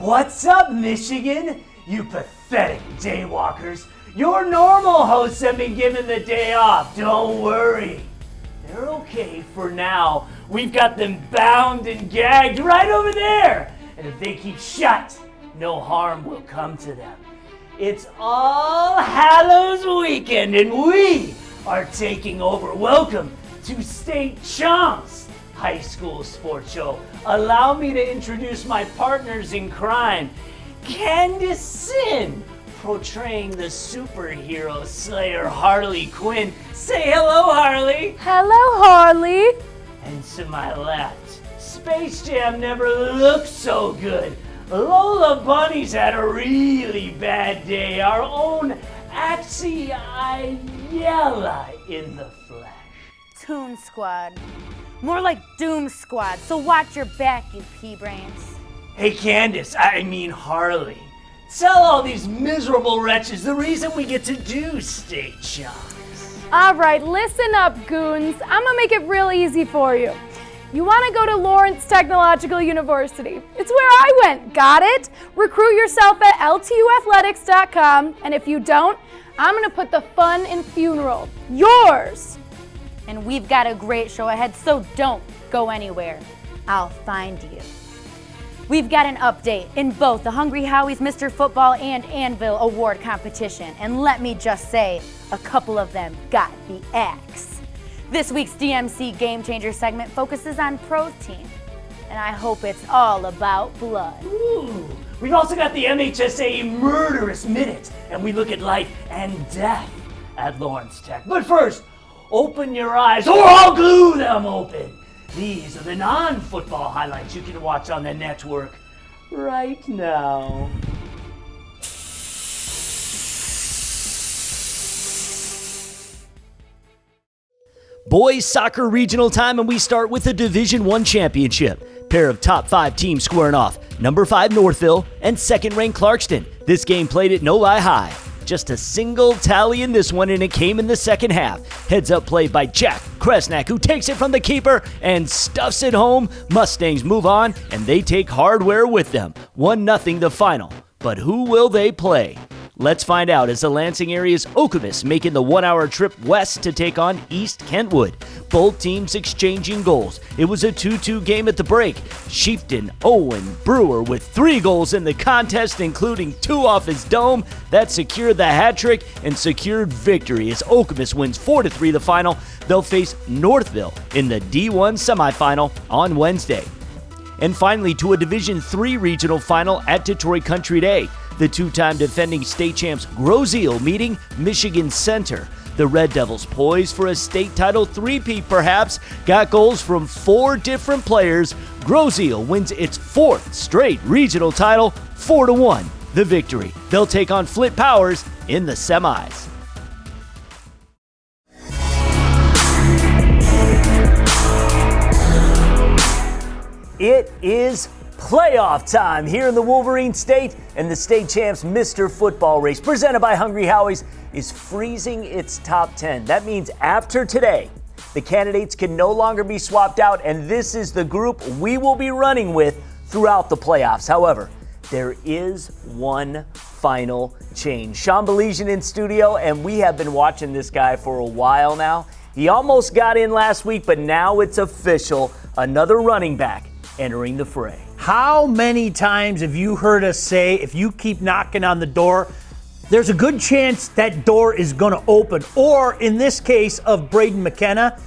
What's up, Michigan? You pathetic daywalkers. Your normal hosts have been given the day off. Don't worry. They're okay for now. We've got them bound and gagged right over there. And if they keep shut, no harm will come to them. It's All Hallows Weekend and we are taking over. Welcome to State CHAMPS, high school sports show. Allow me to introduce my partners in crime. Candace, portraying the superhero slayer Harley Quinn. Say hello, Harley. Hello, Harley. And to my left, Space Jam never looked so good. Lola Bunny's had a really bad day. Our own Axie Ayala in the flesh. Toon Squad. More like Doom Squad, so watch your back, you pea-brains. Hey Candace, I mean Harley. Tell all these miserable wretches the reason we get to do State CHAMPS. All right, listen up, goons. I'm gonna make it real easy for you. You wanna go to Lawrence Technological University. It's where I went, got it? Recruit yourself at ltuathletics.com, and if you don't, I'm gonna put the fun in funeral. Yours! And we've got a great show ahead, so don't go anywhere. I'll find you. We've got an update in both the Hungry Howie's Mr. Football and Anvil Award competition, and let me just say, a couple of them got the axe. This week's DMC Game Changer segment focuses on protein, and I hope it's all about blood. Ooh, we've also got the MHSAA Murderous Minute, and we look at life and death at Lawrence Tech. But first, open your eyes, or I'll glue them open. These are the non-football highlights you can watch on the network right now. Boys soccer regional time, and we start with the Division I championship. Pair of top 5 teams squaring off. Number 5 Northville and second-ranked Clarkston. This game played at No Lie High. Just a single tally in this one, and it came in the second half. Heads up play by Jack Kresnak, who takes it from the keeper and stuffs it home. Mustangs move on, and they take hardware with them. 1-0 the final. But who will they play? Let's find out as the Lansing area's Okemos making the 1-hour trip west to take on East Kentwood. Both teams exchanging goals. It was a 2-2 game at the break. Chieftain Owen Brewer with 3 goals in the contest, including 2 off his dome. That secured the hat trick and secured victory as Okemos wins 4-3 the final. They'll face Northville in the D1 semifinal on Wednesday. And finally, to a Division III regional final at Detroit Country Day. The 2-time defending state champs Grozeal meeting Michigan Center. The Red Devils, poised for a state title three-peat perhaps, got goals from 4 different players. Grozeal wins its 4th straight regional title, 4-1, the victory. They'll take on Flint Powers in the semis. It is playoff time here in the Wolverine State, and the state champs Mr. Football race, presented by Hungry Howie's, is freezing its top 10. That means after today, the candidates can no longer be swapped out, and this is the group we will be running with throughout the playoffs. However, there is one final change. Sean Belizean in studio, and we have been watching this guy for a while now. He almost got in last week, but now it's official. Another running back entering the fray. How many times have you heard us say, if you keep knocking on the door, there's a good chance that door is going to open? Or in this case of Braden McKenna,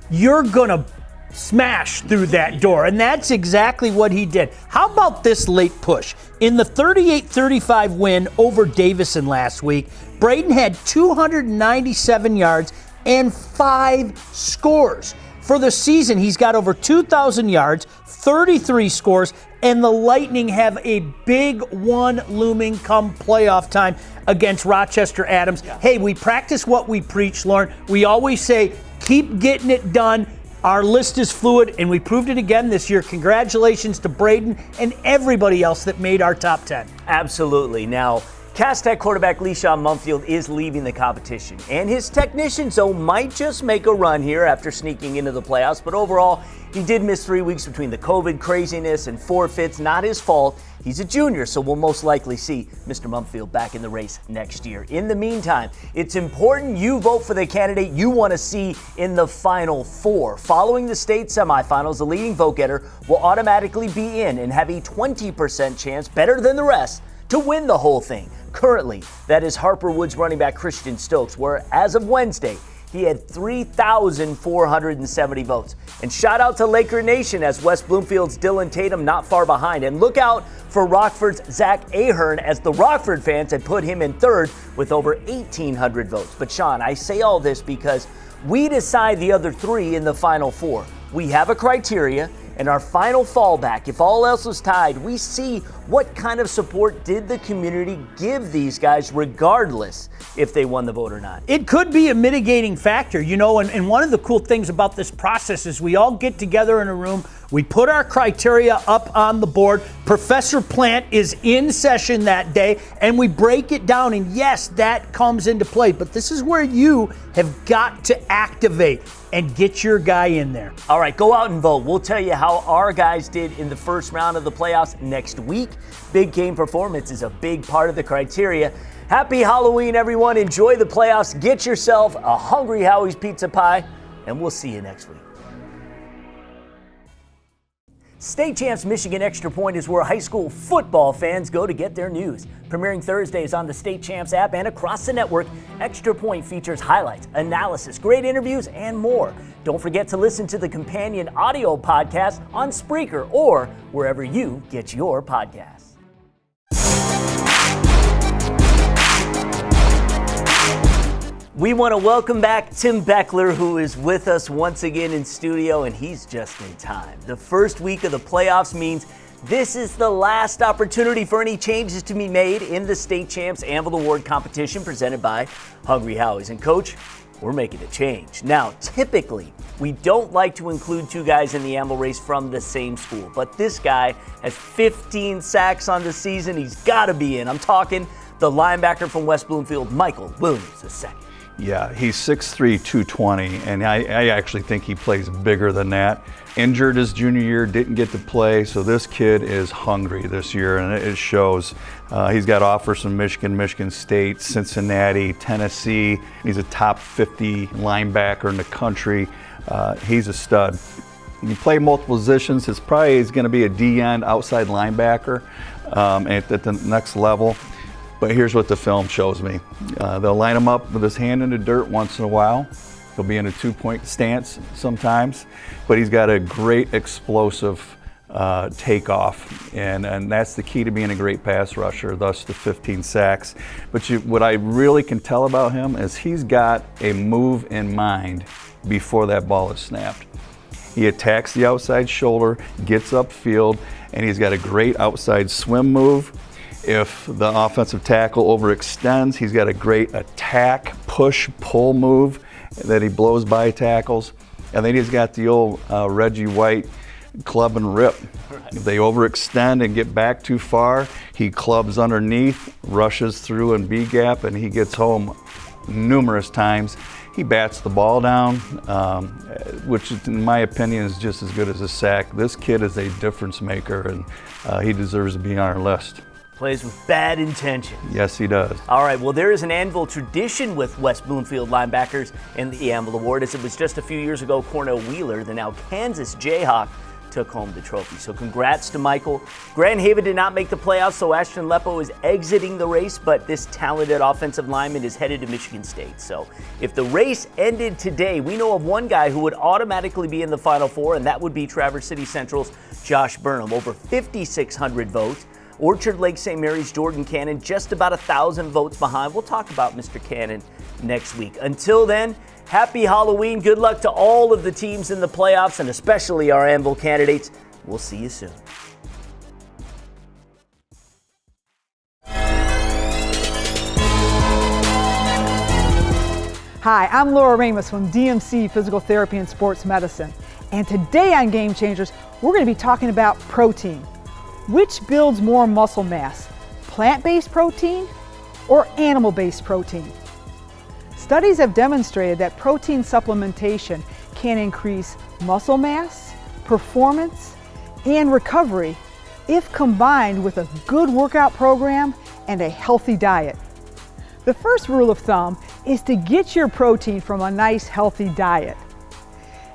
you're going to smash through that door. And that's exactly what he did. How about this late push? In the 38-35 win over Davison last week, Braden had 297 yards and 5 scores. For the season, he's got over 2,000 yards, 33 scores, and the Lightning have a big one looming come playoff time against Rochester Adams. Yeah. Hey, we practice what we preach, Lorne. We always say, keep getting it done. Our list is fluid, and we proved it again this year. Congratulations to Braden and everybody else that made our top 10. Absolutely. Now, Cass Tech quarterback Leishawn Mumfield is leaving the competition, and his technicians, though, might just make a run here after sneaking into the playoffs. But overall, he did miss 3 weeks between the COVID craziness and forfeits. Not his fault. He's a junior, so we'll most likely see Mr. Mumfield back in the race next year. In the meantime, it's important you vote for the candidate you want to see in the Final Four. Following the state semifinals, the leading vote-getter will automatically be in and have a 20% chance, better than the rest, to win the whole thing. Currently, that is Harper Woods running back Christian Stokes, where as of Wednesday, he had 3,470 votes. And shout out to Laker Nation as West Bloomfield's Dylan Tatum not far behind. And look out for Rockford's Zach Ahern as the Rockford fans had put him in third with over 1,800 votes. But Sean, I say all this because we decide the other three in the Final Four. We have a criteria, and our final fallback, if all else was tied, we see what kind of support did the community give these guys regardless if they won the vote or not. It could be a mitigating factor, you know, and one of the cool things about this process is we all get together in a room, we put our criteria up on the board, Professor Plant is in session that day, and we break it down, and yes, that comes into play, but this is where you have got to activate and get your guy in there. All right, go out and vote. We'll tell you how our guys did in the first round of the playoffs next week. Big game performance is a big part of the criteria. Happy Halloween, everyone. Enjoy the playoffs. Get yourself a Hungry Howie's pizza pie, and we'll see you next week. State Champs Michigan Extra Point is where high school football fans go to get their news. Premiering Thursdays on the State Champs app and across the network, Extra Point features highlights, analysis, great interviews, and more. Don't forget to listen to the companion audio podcast on Spreaker or wherever you get your podcasts. We want to welcome back Tim Beckler, who is with us once again in studio, and he's just in time. The first week of the playoffs means this is the last opportunity for any changes to be made in the State Champs Anvil Award competition presented by Hungry Howie's. And Coach, we're making a change. Now, typically, we don't like to include two guys in the Anvil race from the same school, but this guy has 15 sacks on the season. He's got to be in. I'm talking the linebacker from West Bloomfield, Michael Williams II. Yeah, he's 6'3", 220, and I actually think he plays bigger than that. Injured his junior year, didn't get to play, so this kid is hungry this year, and it shows. He's got offers from Michigan State, Cincinnati, Tennessee. He's a top 50 linebacker in the country. He's a stud. He can play multiple positions. He's going to be a D-end outside linebacker at the next level. But here's what the film shows me. They'll line him up with his hand in the dirt once in a while. He'll be in a two-point stance sometimes, but he's got a great explosive takeoff, and that's the key to being a great pass rusher, thus the 15 sacks. But what I really can tell about him is he's got a move in mind before that ball is snapped. He attacks the outside shoulder, gets upfield, and he's got a great outside swim move. If the offensive tackle overextends, he's got a great attack, push, pull move that he blows by tackles. And then he's got the old Reggie White club and rip. If they overextend and get back too far, he clubs underneath, rushes through in B gap, and he gets home numerous times. He bats the ball down, which in my opinion is just as good as a sack. This kid is a difference maker, and he deserves to be on our list. Plays with bad intention. Yes, he does. All right, well, there is an Anvil tradition with West Bloomfield linebackers in the Anvil Award, as it was just a few years ago Cornell Wheeler, the now Kansas Jayhawk, took home the trophy. So congrats to Michael. Grand Haven did not make the playoffs, so Ashton Lepo is exiting the race, but this talented offensive lineman is headed to Michigan State. So if the race ended today, we know of one guy who would automatically be in the Final Four, and that would be Traverse City Central's Josh Burnham. Over 5,600 votes. Orchard Lake St. Mary's Jordan Cannon just about 1,000 votes behind. We'll talk about Mr. Cannon next week. Until then, happy Halloween. Good luck to all of the teams in the playoffs and especially our Anvil candidates. We'll see you soon. Hi, I'm Laura Ramos from DMC Physical Therapy and Sports Medicine. And today on Game Changers, we're going to be talking about protein. Which builds more muscle mass, plant-based protein or animal-based protein. Studies have demonstrated that protein supplementation can increase muscle mass, performance, and recovery if combined with a good workout program and a healthy diet. The first rule of thumb is to get your protein from a nice healthy diet.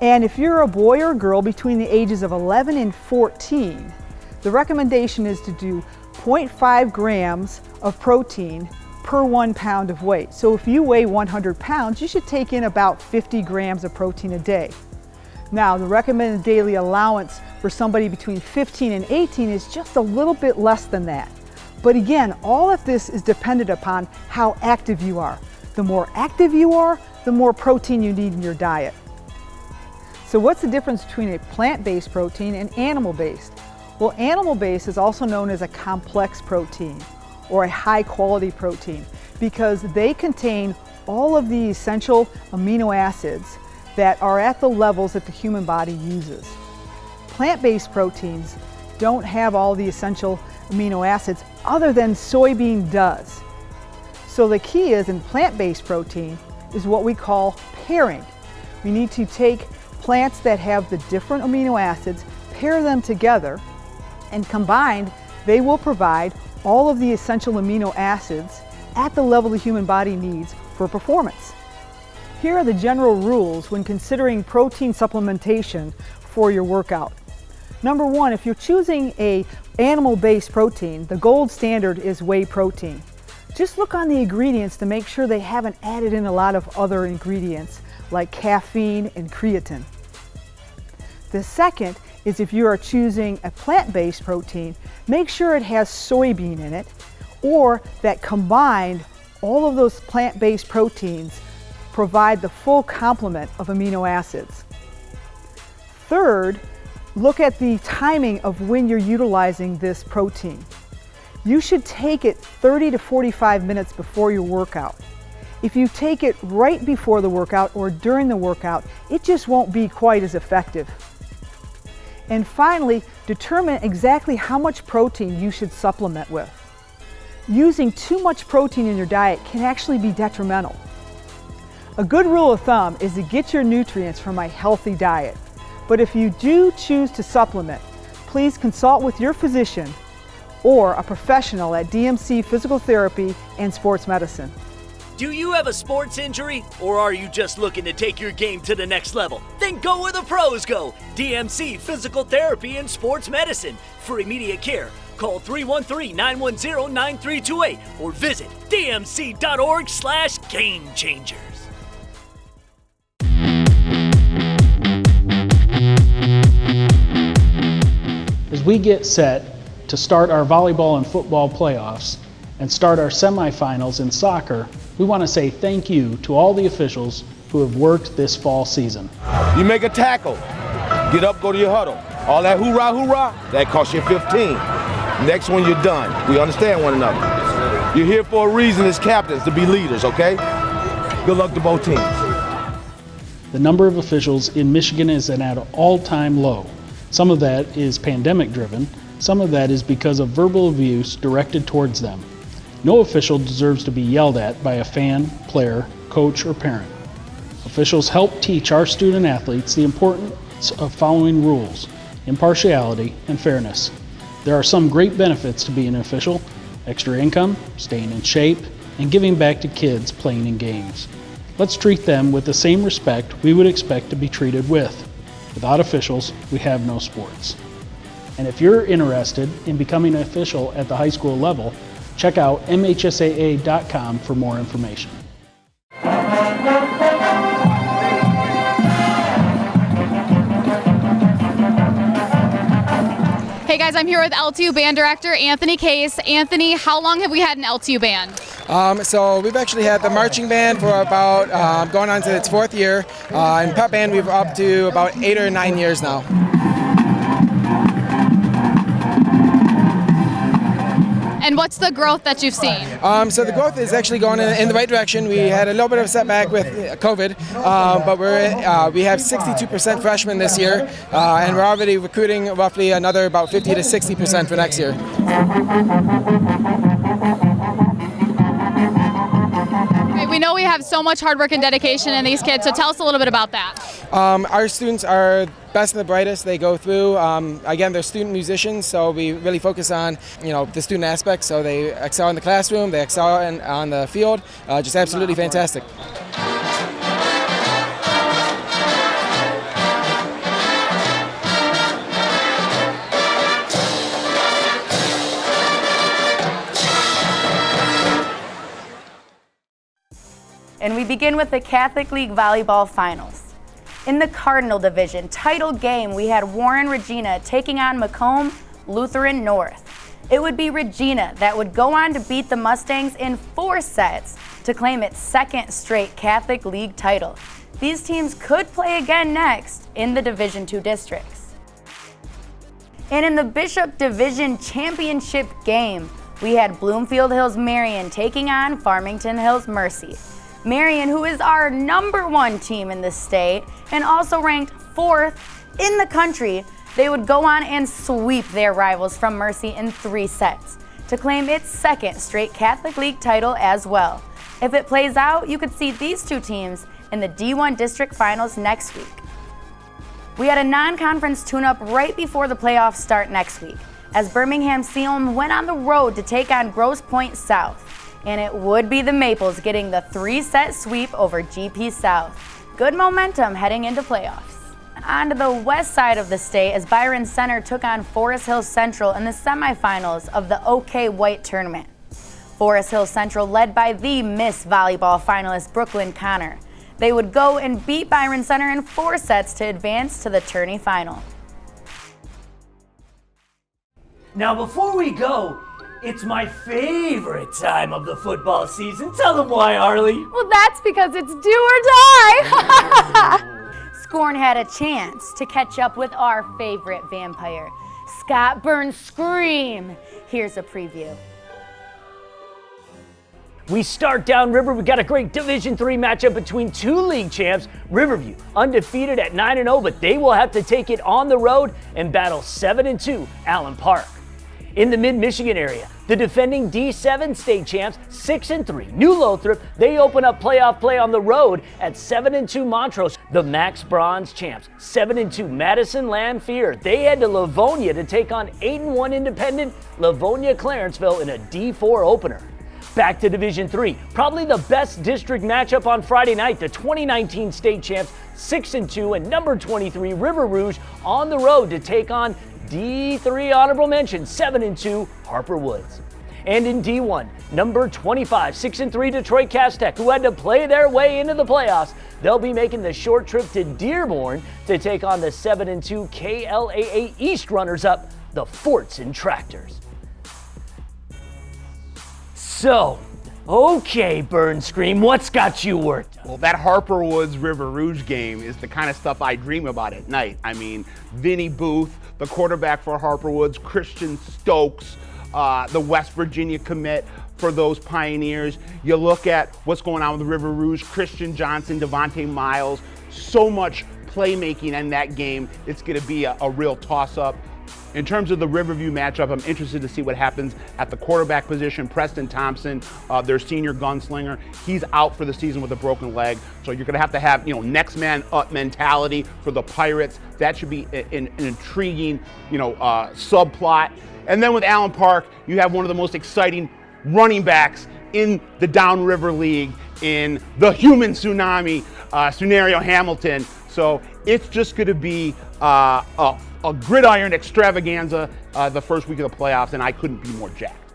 And if you're a boy or girl between the ages of 11 and 14, the recommendation is to do 0.5 grams of protein per 1 pound of weight. So if you weigh 100 pounds, you should take in about 50 grams of protein a day. Now, the recommended daily allowance for somebody between 15 and 18 is just a little bit less than that. But again, all of this is dependent upon how active you are. The more active you are, the more protein you need in your diet. So what's the difference between a plant-based protein and animal-based? Well, animal-based is also known as a complex protein or a high-quality protein because they contain all of the essential amino acids that are at the levels that the human body uses. Plant-based proteins don't have all the essential amino acids other than soybean does. So the key is in plant-based protein is what we call pairing. We need to take plants that have the different amino acids, pair them together, and combined, they will provide all of the essential amino acids at the level the human body needs for performance. Here are the general rules when considering protein supplementation for your workout. Number one, if you're choosing an animal-based protein, the gold standard is whey protein. Just look on the ingredients to make sure they haven't added in a lot of other ingredients like caffeine and creatine. The second is if you are choosing a plant-based protein, make sure it has soybean in it or that combined all of those plant-based proteins provide the full complement of amino acids. Third, look at the timing of when you're utilizing this protein. You should take it 30 to 45 minutes before your workout. If you take it right before the workout or during the workout, it just won't be quite as effective. And finally, determine exactly how much protein you should supplement with. Using too much protein in your diet can actually be detrimental. A good rule of thumb is to get your nutrients from a healthy diet. But if you do choose to supplement, please consult with your physician or a professional at DMC Physical Therapy and Sports Medicine. Do you have a sports injury, or are you just looking to take your game to the next level? Then go where the pros go. DMC Physical Therapy and Sports Medicine. For immediate care, call 313-910-9328 or visit dmc.org/gamechangers. As we get set to start our volleyball and football playoffs and start our semifinals in soccer, we want to say thank you to all the officials who have worked this fall season. You make a tackle, get up, go to your huddle. All that hoorah, hoorah, that costs you 15. Next one, you're done. We understand one another. You're here for a reason as captains, to be leaders, okay? Good luck to both teams. The number of officials in Michigan is at an all-time low. Some of that is pandemic driven, some of that is because of verbal abuse directed towards them. No official deserves to be yelled at by a fan, player, coach, or parent. Officials help teach our student athletes the importance of following rules, impartiality, and fairness. There are some great benefits to being an official: extra income, staying in shape, and giving back to kids playing in games. Let's treat them with the same respect we would expect to be treated with. Without officials, we have no sports. And if you're interested in becoming an official at the high school level, check out MHSAA.com for more information. Hey guys, I'm here with LTU band director Anthony Case. Anthony, how long have we had an LTU band? So we've actually had the marching band for about going on to its 4th year. And pep band we've up to about 8 or 9 years now. And what's the growth that you've seen? So the growth is actually going in the right direction. We had a little bit of a setback with COVID, but we have 62% freshmen this year, and we're already recruiting roughly another about 50 to 60% for next year. know we have so much hard work and dedication in these kids, so tell us a little bit about that. Our students are best and the brightest. They go through, again, they're student musicians, so we really focus on, the student aspect. So they excel in the classroom, they excel on the field, just absolutely fantastic. And we begin with the Catholic League Volleyball Finals. In the Cardinal Division title game, we had Warren Regina taking on Macomb Lutheran North. It would be Regina that would go on to beat the Mustangs in 4 sets to claim its 2nd straight Catholic League title. These teams could play again next in the Division II districts. And in the Bishop Division Championship game, we had Bloomfield Hills Marion taking on Farmington Hills Mercy. Marion, who is our #1 team in the state and also ranked 4th in the country, they would go on and sweep their rivals from Mercy in 3 sets to claim its 2nd straight Catholic League title as well. If it plays out, you could see these 2 teams in the D1 district finals next week. We had a non-conference tune-up right before the playoffs start next week, as Birmingham Sealam went on the road to take on Grosse Pointe South. And it would be the Maples getting the 3-set sweep over GP South. Good momentum heading into playoffs. On to the west side of the state as Byron Center took on Forest Hill Central in the semifinals of the OK White tournament. Forest Hill Central led by the Miss Volleyball finalist Brooklyn Connor. They would go and beat Byron Center in 4 sets to advance to the tourney final. Now before we go, it's my favorite time of the football season. Tell them why, Harley. Well, that's because it's do or die. Scorn had a chance to catch up with our favorite vampire, Scott Burns Scream. Here's a preview. We start downriver. We got a great Division III matchup between 2 league champs. Riverview, undefeated at 9-0, but they will have to take it on the road and battle 7-2 Allen Park. In the mid-Michigan area, the defending D7 state champs, 6-3 New Lothrop, they open up playoff play on the road at 7-2 Montrose. The Max Bronze champs, 7-2 Madison Lanphier, they head to Livonia to take on 8-1 independent Livonia Clarenceville in a D4 opener. Back to Division III, probably the best district matchup on Friday night. The 2019 state champs, 6-2 and number 23 River Rouge on the road to take on D3 honorable mention, 7-2 Harper Woods. And in D1, number 25, 6-3 Detroit Cass Tech, who had to play their way into the playoffs. They'll be making the short trip to Dearborn to take on the 7-2 KLAA East runners-up, the Fortson Tractors. So, okay, Burn Scream, what's got you worked up? Well, that Harper Woods River Rouge game is the kind of stuff I dream about at night. I mean, Vinny Booth, the quarterback for Harper Woods, Christian Stokes, the West Virginia commit for those Pioneers. You look at what's going on with River Rouge, Christian Johnson, Devontae Miles, so much playmaking in that game. It's going to be a real toss-up. In terms of the Riverview matchup, I'm interested to see what happens at the quarterback position. Preston Thompson, their senior gunslinger, he's out for the season with a broken leg. So you're going to have, next man up mentality for the Pirates. That should be an intriguing, subplot. And then with Allen Park, you have one of the most exciting running backs in the Downriver League in the human tsunami, Sunario Hamilton. So it's just going to be a gridiron extravaganza the first week of the playoffs, and I couldn't be more jacked.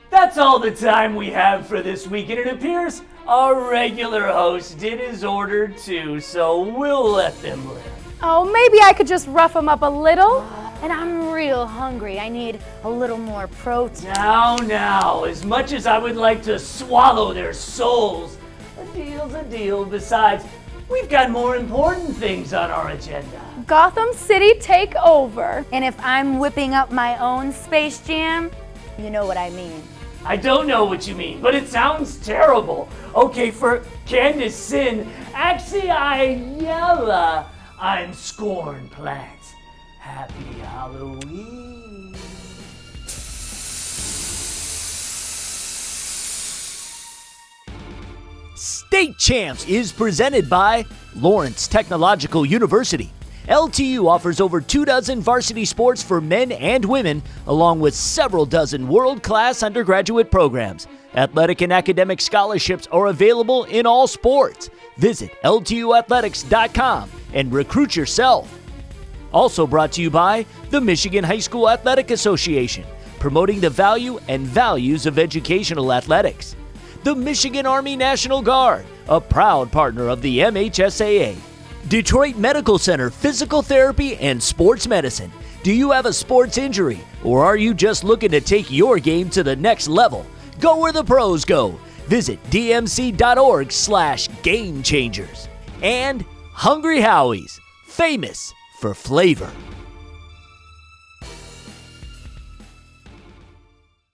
That's all the time we have for this week, and it appears our regular host did his order too, so we'll let them live. Oh, maybe I could just rough them up a little. And I'm real hungry. I need a little more protein. Now, as much as I would like to swallow their souls, a deal's a deal. Besides, we've got more important things on our agenda. Gotham City Takeover. And if I'm whipping up my own Space Jam, you know what I mean. I don't know what you mean, but it sounds terrible. Okay, for Candace Sin, actually Ayala, I'm Scorn Plants. Happy Halloween. State Champs is presented by Lawrence Technological University. LTU offers over 24 varsity sports for men and women, along with several dozen world-class undergraduate programs. Athletic and academic scholarships are available in all sports. Visit LTUathletics.com and recruit yourself. Also brought to you by the Michigan High School Athletic Association, promoting the value and values of educational athletics. The Michigan Army National Guard, a proud partner of the MHSAA. Detroit Medical Center Physical Therapy and Sports Medicine. Do you have a sports injury, or are you just looking to take your game to the next level? Go where the pros go. Visit dmc.org/gamechangers. And Hungry Howie's, famous for flavor.